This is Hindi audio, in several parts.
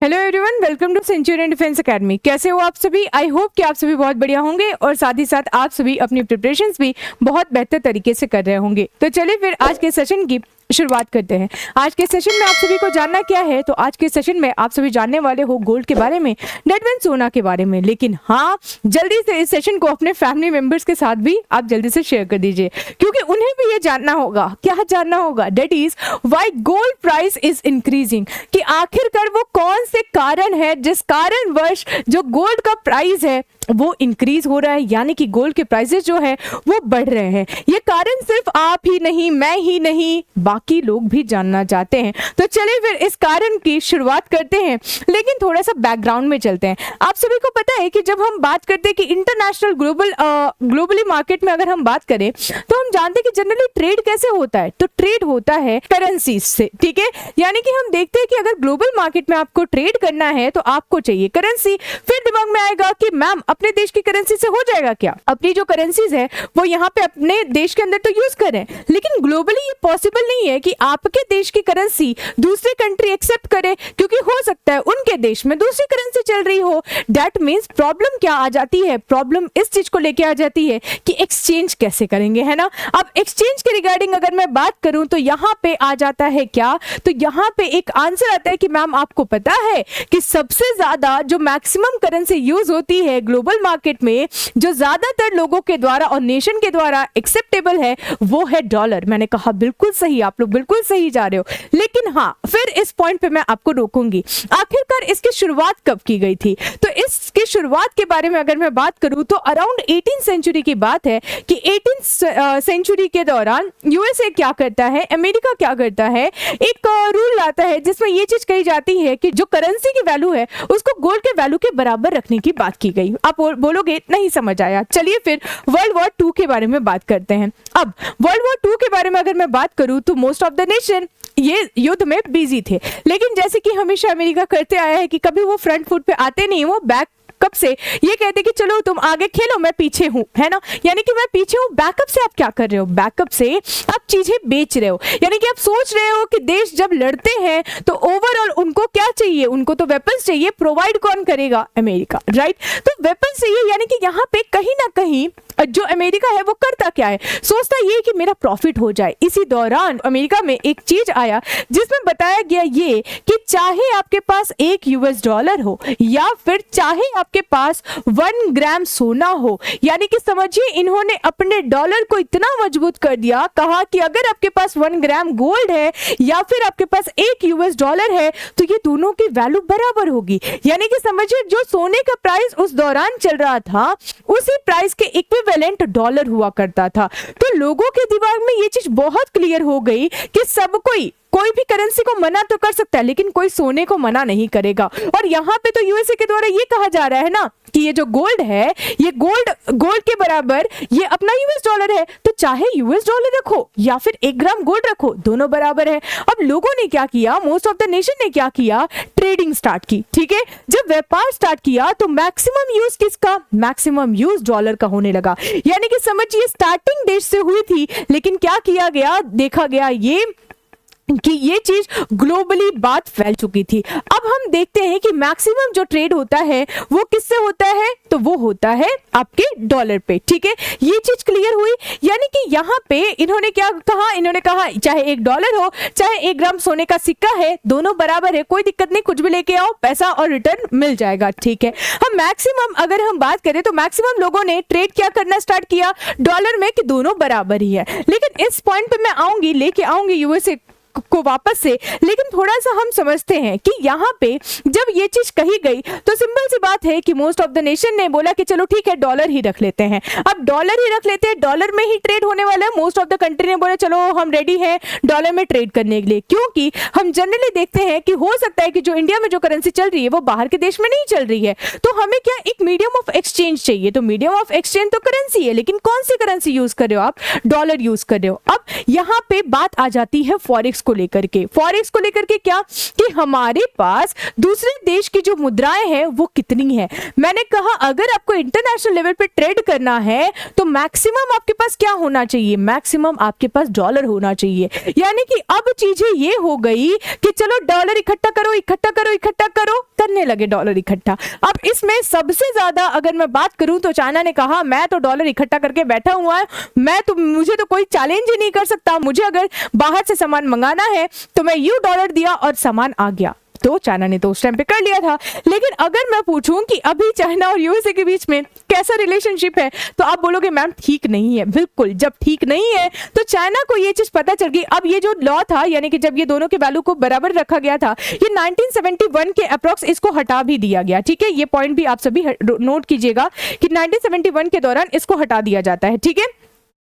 Hello everyone, welcome to centurion defence academy. कैसे हो आप सभी? आई होप कि आप सभी बहुत बढ़िया होंगे और साथ ही साथ आप सभी अपनी प्रिपरेशंस भी बहुत बेहतर तरीके से कर रहे होंगे। तो चलिए फिर आज के सेशन की शुरुआत करते हैं। आज के सेशन में आप सभी को जानना क्या है, तो आज के सेशन में आप सभी जानने वाले हो गोल्ड के बारे में, डेट मीन सोना के बारे में। लेकिन हाँ, जल्दी से इस सेशन को अपने फैमिली मेंबर्स के साथ भी आप जल्दी से शेयर कर दीजिए, क्योंकि उन्हें भी ये जानना होगा। क्या जानना होगा? That is why gold price is increasing, कि आखिरकार वो कौन से कारण है जिस कारणवश जो गोल्ड का प्राइस है वो इंक्रीज हो रहा है, यानी कि गोल्ड के प्राइसेस जो है वो बढ़ रहे हैं। ये कारण सिर्फ आप ही नहीं, मैं ही नहीं, बाकी लोग भी जानना चाहते हैं। तो चलिए फिर इस कारण की शुरुआत करते हैं, लेकिन थोड़ा सा बैकग्राउंड में चलते हैं। आप सभी को पता है कि जब हम बात करते हैं कि इंटरनेशनल ग्लोबली मार्केट में अगर हम बात करें तो हम जानते हैं कि जनरली ट्रेड कैसे होता है। तो ट्रेड होता है करेंसी से, ठीक है। यानी कि हम देखते हैं कि अगर ग्लोबल मार्केट में आपको ट्रेड करना है तो आपको चाहिए करेंसी। फिर दिमाग में आएगा कि मैम अपने देश की करेंसी से हो जाएगा क्या? अपनी जो करेंसीज है वो यहाँ पे अपने देश के अंदर तो यूज करें, लेकिन ग्लोबली ये पॉसिबल नहीं है कि आपके देश की करेंसी दूसरे कंट्री एक्सेप्ट करे, क्योंकि हो सकता है उनके देश में दूसरी करेंसी चल रही हो। दैट मीन्स प्रॉब्लम क्या आ जाती है? प्रॉब्लम इस चीज को लेके आ जाती है कि एक्सचेंज कैसे करेंगे, है ना। अब एक्सचेंज के रिगार्डिंग अगर मैं बात करूं तो यहाँ पे आ जाता है क्या? तो यहाँ पे एक आंसर आता है कि मैम आपको पता है कि सबसे ज्यादा जो मैक्सिमम करेंसी यूज होती है ग्लोबल मार्केट में, जो ज्यादातर लोगों के द्वारा और नेशन के द्वारा एक्सेप्टेबल है, वो है डॉलर। मैंने कहा बिल्कुल सही, आप लोग बिल्कुल सही जा रहे हो। लेकिन हाँ, फिर इस पॉइंट पे मैं आपको रोकूंगी। आखिरकार इसकी शुरुआत कब की गई थी? तो इसकी शुरुआत के बारे में अगर मैं बात करूं तो अराउंड 18th सेंचुरी की बात है कि 18th सेंचुरी के दौरान यूएसए क्या करता है, अमेरिका क्या करता है, एक रूल लाता है जिसमें ये चीज कही जाती है कि जो करेंसी की वैल्यू है उसको गोल्ड के वैल्यू के बराबर रखने की बात की गई। आप बोलोगे नहीं समझ आया। चलिए फिर वर्ल्ड वॉर 2 के बारे में बात करते हैं। अब वर्ल्ड वॉर 2 के बारे में अगर मैं बात करूं तो मोस्ट ऑफ द नेशन ये युद्ध में बिजी थे, लेकिन जैसे कि हमेशा अमेरिका करते आया है कि कभी वो फ्रंट फुट पे आते नहीं, वो बैक कब से ये कहते कि चलो तुम आगे खेलो, मैं पीछे हूं, है ना। यानी कि मैं पीछे हूं। बैकअप से आप क्या कर रहे हो? बैकअप से आप चीजें बेच रहे हो। यानी कि आप सोच रहे हो कि देश जब लड़ते हैं तो ओवरऑल उनको क्या चाहिए? उनको तो वेपन्स चाहिए। प्रोवाइड कौन करेगा? America, right. तो वेपन्स चाहिए, यानी कि यहाँ पे कहीं ना कहीं जो अमेरिका है वो करता क्या है? सोचता ये कि मेरा प्रॉफिट हो जाए। इसी दौरान अमेरिका में एक चीज आया जिसमें बताया गया ये कि चाहे आपके पास $1 हो या फिर चाहे आपके पास 1 ग्राम सोना हो, यानी कि समझिए इन्होंने अपने डॉलर को इतना मजबूत कर दिया, कहा कि अगर आपके पास 1 ग्राम गोल्ड है या फिर आपके पास $1 है तो ये दोनों की वैल्यू बराबर होगी। यानी कि समझिए जो सोने का प्राइस उस दौरान चल रहा था उसी प्राइस के इक्विवेलेंट डॉलर हुआ करता था। तो लोगों के दिमाग में ये चीज बहुत क्लियर हो गई कि सब कोई भी करेंसी को मना तो कर सकता है, लेकिन कोई सोने को मना नहीं करेगा। और यहाँ पे तो यूएसए के द्वारा ये कहा जा रहा है ना कि ये जो गोल्ड है, ये गोल्ड के बराबर ये अपना $, है। तो चाहे $, रखो या फिर 1 ग्राम गोल्ड रखो, दोनों बराबर है। अब लोगों ने क्या किया? मोस्ट ऑफ द नेशन ने क्या किया? ट्रेडिंग स्टार्ट की, ठीक है। जब व्यापार स्टार्ट किया तो मैक्सिमम यूज किसका? मैक्सिमम यूज डॉलर का होने लगा। यानी कि समझिए स्टार्टिंग देश से हुई थी, लेकिन क्या किया गया? देखा गया ये कि ये चीज ग्लोबली बात फैल चुकी थी। अब हम देखते हैं कि मैक्सिमम जो ट्रेड होता है वो किससे होता है? तो वो होता है आपके डॉलर पे, ठीक है। ये चीज क्लियर हुई। यानी कि यहाँ पे इन्होंने क्या कहा? इन्होंने कहा चाहे $1 हो चाहे 1 ग्राम सोने का सिक्का है, दोनों बराबर है, कोई दिक्कत नहीं, कुछ भी लेके आओ, पैसा और रिटर्न मिल जाएगा, ठीक है। हम मैक्सिमम अगर हम बात करें तो मैक्सिमम लोगों ने ट्रेड क्या करना स्टार्ट किया? डॉलर में, कि दोनों बराबर ही है। लेकिन इस पॉइंट पे मैं आऊंगी, लेके आऊंगी यूएसए को वापस से, लेकिन थोड़ा सा हम समझते हैं कि यहाँ पे जब ये चीज कही गई तो सिंपल सी बात है कि मोस्ट ऑफ द नेशन ने बोला कि चलो ठीक है डॉलर ही रख लेते हैं। अब डॉलर ही रख लेते हैं, डॉलर में ही ट्रेड होने वाला है। मोस्ट ऑफ द कंट्री ने बोला चलो हम रेडी हैं डॉलर में ट्रेड करने के लिए, क्योंकि हम जनरली देखते हैं कि हो सकता है कि जो इंडिया में जो करेंसी चल रही है वो बाहर के देश में नहीं चल रही है, तो हमें क्या एक मीडियम ऑफ एक्सचेंज चाहिए। तो मीडियम ऑफ एक्सचेंज तो करेंसी है, लेकिन कौन सी करेंसी यूज कर रहे हो आप? डॉलर यूज कर रहे हो। अब यहाँ पे बात आ जाती है फॉरेक्स को लेकर के। फॉरेक्स को लेकर के क्या कि हमारे पास दूसरे देश की जो मुद्राएं हैं वो कितनी है। मैंने कहा अगर आपको इंटरनेशनल लेवल पे ट्रेड करना है तो मैक्सिमम आपके पास क्या होना चाहिए? मैक्सिमम आपके पास डॉलर होना चाहिए। यानी कि अब चीजें ये हो गई कि चलो डॉलर इकट्ठा करो इकट्ठा करो इकट्ठा करो, करने लगे डॉलर इकट्ठा। अब इसमें सबसे ज्यादा अगर मैं बात करूं तो चाइना ने कहा मैं तो डॉलर इकट्ठा करके बैठा हुआ है, मुझे तो कोई चैलेंज ही नहीं कर सकता, मुझे अगर बाहर से सामान मंगाना है तो मैं यू डॉलर दिया और सामान आ गया। तो चाइना ने तो उस टाइम पे कर लिया था। लेकिन अगर मैं पूछूं कि अभी चाइना और यूएसए के बीच में कैसा रिलेशनशिप है, तो आप बोलोगे मैम ठीक नहीं है। बिल्कुल, जब ठीक नहीं है तो चाइना को ये चीज पता चल गई। अब ये जो लॉ था, यानी कि जब ये दोनों के वैल्यू को बराबर रखा गया था, ये 1971 के अप्रॉक्स इसको हटा भी दिया गया। ठीक है, ये पॉइंट भी आप सभी नोट कीजिएगा कि 1971 के दौरान इसको हटा दिया जाता है। ठीक है,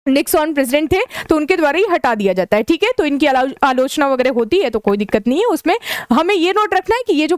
निक्सन प्रेसिडेंट थे तो उनके द्वारा ही हटा दिया जाता है। ठीक है, तो इनकी आलोचना वगैरह होती है तो कोई दिक्कत नहीं है उसमें। हमें ये नोट रखना है कि ये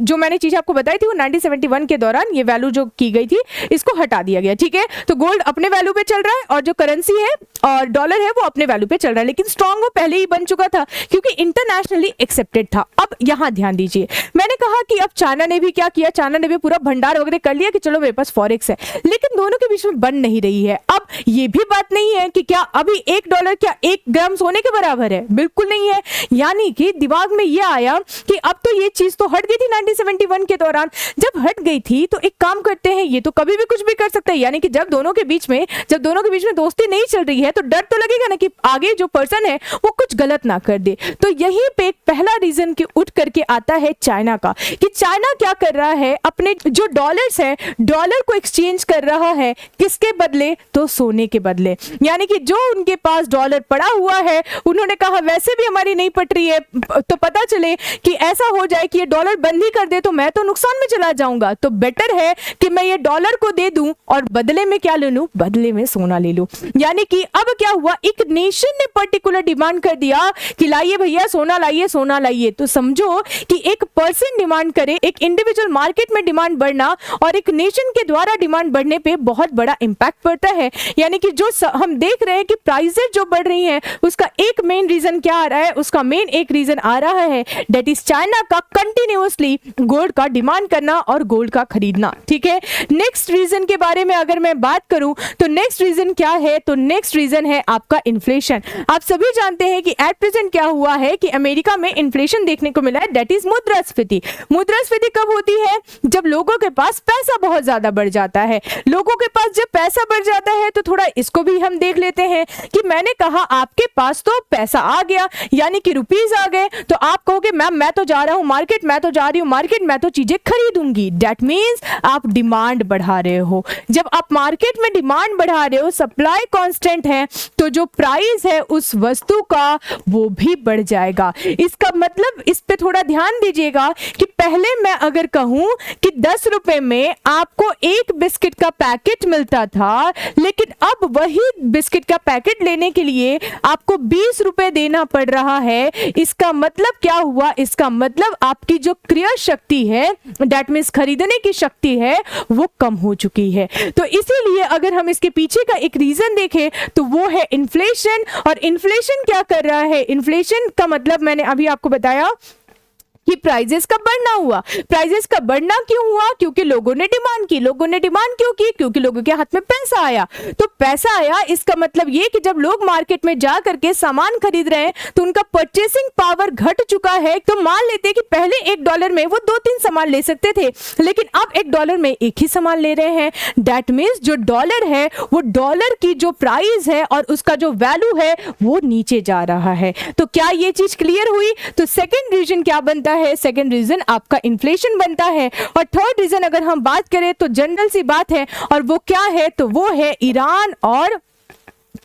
जो मैंने चीज आपको बताई थी वो 1971 के दौरान ये वैल्यू जो की गई थी इसको हटा दिया गया। ठीक है, तो गोल्ड अपने वैल्यू पे चल रहा है और जो करेंसी है और डॉलर है वो अपने वैल्यू पे चल रहा है, लेकिन स्ट्रॉन्ग वो पहले ही बन चुका था क्योंकि इंटरनेशनली एक्सेप्टेड था। अब यहाँ ध्यान दीजिए, मैंने कहा कि अब चाइना ने भी क्या किया, चाइना ने भी पूरा भंडार वगैरह कर लिया कि चलो मेरे पास फॉरेक्स है, लेकिन दोनों के बीच में बन नहीं रही है। अब ये भी बात नहीं है कि क्या अभी $1 क्या 1 ग्राम सोने के बराबर है, बिल्कुल नहीं है। यानी कि दिमाग में ये आया कि अब तो ये चीज तो हट गई थी 1971 के दौरान। जब हट गई थी तो एक काम करते हैं, ये तो कभी भी कुछ भी कर सकते हैं। यानी कि जब दोनों के बीच में दोस्ती नहीं चल रही है तो डर तो लगेगा ना कि आगे जो पर्सन है वो कुछ गलत ना कर दे। तो यही पे पहला रीजन की उठ करके आता है चाइना का, कि चाइना क्या कर रहा है, अपने जो डॉलर्स है डॉलर को एक्सचेंज कर रहा है किसके बदले, तो सोने के बदले। यानी कि जो उनके पास डॉलर पड़ा हुआ है उन्होंने कहा वैसे भी हमारी नहीं पट रही है, तो पता चले कि ऐसा हो जाए कि ये डॉलर बंद ही कर दे तो मैं तो नुकसान में चला जाऊंगा, तो बेटर है कि मैं ये डॉलर को दे दूं और बदले में क्या ले लूं, बदले में सोना ले लूं। यानी कि अब क्या हुआ, एक नेशन ने पर्टिकुलर डिमांड कर दिया कि लाइए भैया सोना लाइए, सोना लाइए। तो समझो कि एक पर्सन डिमांड करे, एक इंडिविजुअल मार्केट में डिमांड बढ़ना और एक नेशन के द्वारा डिमांड बढ़ने पे बहुत बड़ा इंपैक्ट पड़ता है। यानी कि जो हम देख रहे हैं कि प्राइसेस जो बढ़ रही हैं उसका एक मेन रीजन क्या आ रहा है, उसका मेन एक रीजन आ रहा है दैट इज चाइना का कंटिन्यूअसली गोल्ड का डिमांड करना और गोल्ड का खरीदना। ठीक है, नेक्स्ट रीजन के बारे में अगर मैं बात करूं तो नेक्स्ट रीजन क्या है, तो नेक्स्ट रीजन है आपका इन्फ्लेशन। आप सभी जानते हैं कि एट प्रेजेंट क्या हुआ है कि अमेरिका में इन्फ्लेशन देखने को मिला है, दैट इज मुद्रास्फीति। मुद्रास्फीति कब होती है, जब लोगों के पास पैसा बहुत ज्यादा बढ़ जाता है। लोगों के पास जब पैसा बढ़ जाता है तो थोड़ा इसको भी हम देख लेते हैं कि मैंने कहा आपके पास तो पैसा आ गया यानी कि रुपीस आ गए, तो आप कहोगे मैम मैं तो जा रहा हूं मार्केट, मैं तो जा रही हूं मार्केट, मैं तो चीजें खरीदूंगी। दैट मींस आप डिमांड बढ़ा रहे हो। जब आप मार्केट में डिमांड बढ़ा रहे हो, सप्लाई कांस्टेंट है, तो जो प्राइस है उस वस्तु का वो भी बढ़ जाएगा। इसका मतलब इस पे थोड़ा ध्यान दीजिएगा कि पहले मैं अगर कहूं कि 10 रुपए में आपको एक बिस्किट का पैकेट मिलता था, लेकिन अब वही बिस्किट का पैकेट लेने के लिए आपको 20 रुपए देना पड़ रहा है। इसका मतलब क्या हुआ, इसका मतलब आपकी जो क्रय शक्ति है, दैट मींस खरीदने की शक्ति है, वो कम हो चुकी है। तो इसीलिए अगर हम इसके पीछे का एक रीजन देखें तो वो है इन्फ्लेशन। और इन्फ्लेशन क्या कर रहा है, इन्फ्लेशन का मतलब मैंने अभी आपको बताया कि प्राइजेस का बढ़ना हुआ। प्राइजेस का बढ़ना क्यों हुआ, क्योंकि लोगों ने डिमांड की। लोगों ने डिमांड क्यों की, क्योंकि लोगों के हाथ में पैसा आया। तो पैसा आया, इसका मतलब ये कि जब लोग मार्केट में जा करके सामान खरीद रहे हैं तो उनका परचेसिंग पावर घट चुका है। तो मान लेते हैं कि पहले $1 में वो 2-3 सामान ले सकते थे, लेकिन अब $1 में एक ही सामान ले रहे हैं। दैट मीन्स जो डॉलर है वो डॉलर की जो प्राइस है और उसका जो वैल्यू है वो नीचे जा रहा है। तो क्या ये चीज क्लियर हुई? तो सेकेंड रीजन क्या बनता है, सेकंड रीजन आपका इन्फ्लेशन बनता है। और थर्ड रीजन अगर हम बात करें तो जनरल सी बात है, और वो क्या है, तो वो है ईरान और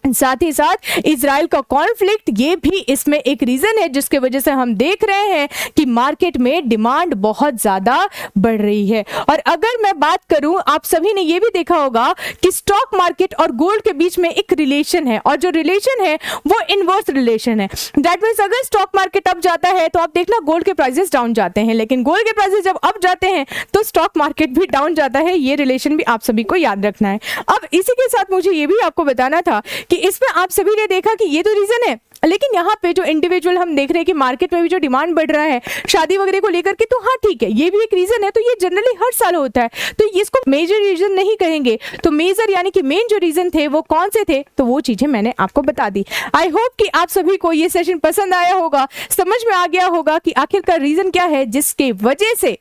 साथ ही साथ इजराइल का कॉन्फ्लिक्ट। ये भी इसमें एक रीजन है जिसके वजह से हम देख रहे हैं कि मार्केट में डिमांड बहुत ज्यादा बढ़ रही है। और अगर मैं बात करूं, आप सभी ने ये भी देखा होगा कि स्टॉक मार्केट और गोल्ड के बीच में एक रिलेशन है, और जो रिलेशन है वो इनवर्स रिलेशन है। दैट मींस अगर स्टॉक मार्केट अप जाता है तो आप देखना गोल्ड के प्राइसेस डाउन जाते हैं, लेकिन गोल्ड के प्राइसेस जब अप जाते हैं तो स्टॉक मार्केट भी डाउन जाता है। ये रिलेशन भी आप सभी को याद रखना है। अब इसी के साथ मुझे ये भी आपको बताना था कि इसमें आप सभी ने देखा कि ये तो रीजन है, लेकिन यहाँ पे जो इंडिविजुअल हम देख रहे हैं कि मार्केट में भी जो डिमांड बढ़ रहा है शादी वगैरह को लेकर के, तो हाँ ठीक है, ये भी एक रीजन है। तो ये जनरली हर साल होता है, तो इसको मेजर रीजन नहीं कहेंगे। तो मेजर यानी कि मेन जो रीजन थे वो कौन से थे, तो वो चीजें मैंने आपको बता दी। आई होप कि आप सभी को ये सेशन पसंद आया होगा, समझ में आ गया होगा कि आखिरकार रीजन क्या है जिसके वजह से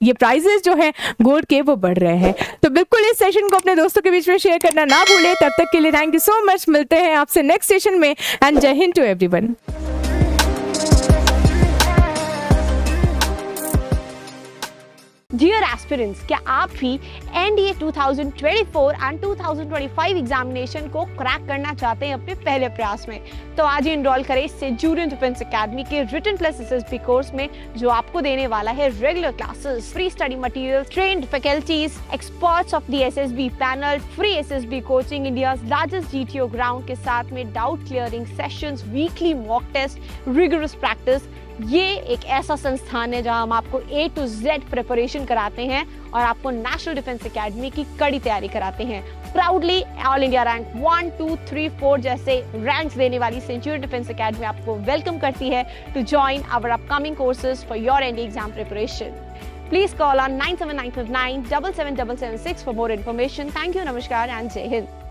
ये प्राइजेस जो है गोल्ड के वो बढ़ रहे हैं। तो बिल्कुल इस सेशन को अपने दोस्तों के बीच में शेयर करना ना भूलें। तब तक के लिए थैंक यू सो मच। मिलते हैं आपसे नेक्स्ट सेशन में and Jai Hind to everyone. Dear aspirants, क्या आप भी एनडीए 2024 एंड 2025 एग्जामिनेशन को क्रैक करना चाहते हैं अपने पहले प्रयास में? तो आज ही इनरोल करें सेंचुरियन डिफेंस एकेडमी के रिटन प्लस एसएसबी कोर्स में, जो आपको देने वाला है regular classes, free study material, trained faculties, experts of the SSB panel, free SSB coaching, India's largest GTO ground के साथ में doubt clearing sessions, weekly mock test, rigorous practice. ये एक ऐसा संस्थान है जहां हम आपको A to Z प्रिपरेशन कराते हैं और आपको नेशनल डिफेंस एकेडमी की कड़ी तैयारी कराते हैं। प्राउडली ऑल इंडिया रैंक 1, 2, 3, 4 जैसे रैंक्स देने वाली सेंचुरियन डिफेंस एकेडमी आपको वेलकम करती है to join our upcoming courses for your NDA exam preparation. Please call on 97959 77776 for more information. Thank you, Namaskar and Jai Hind.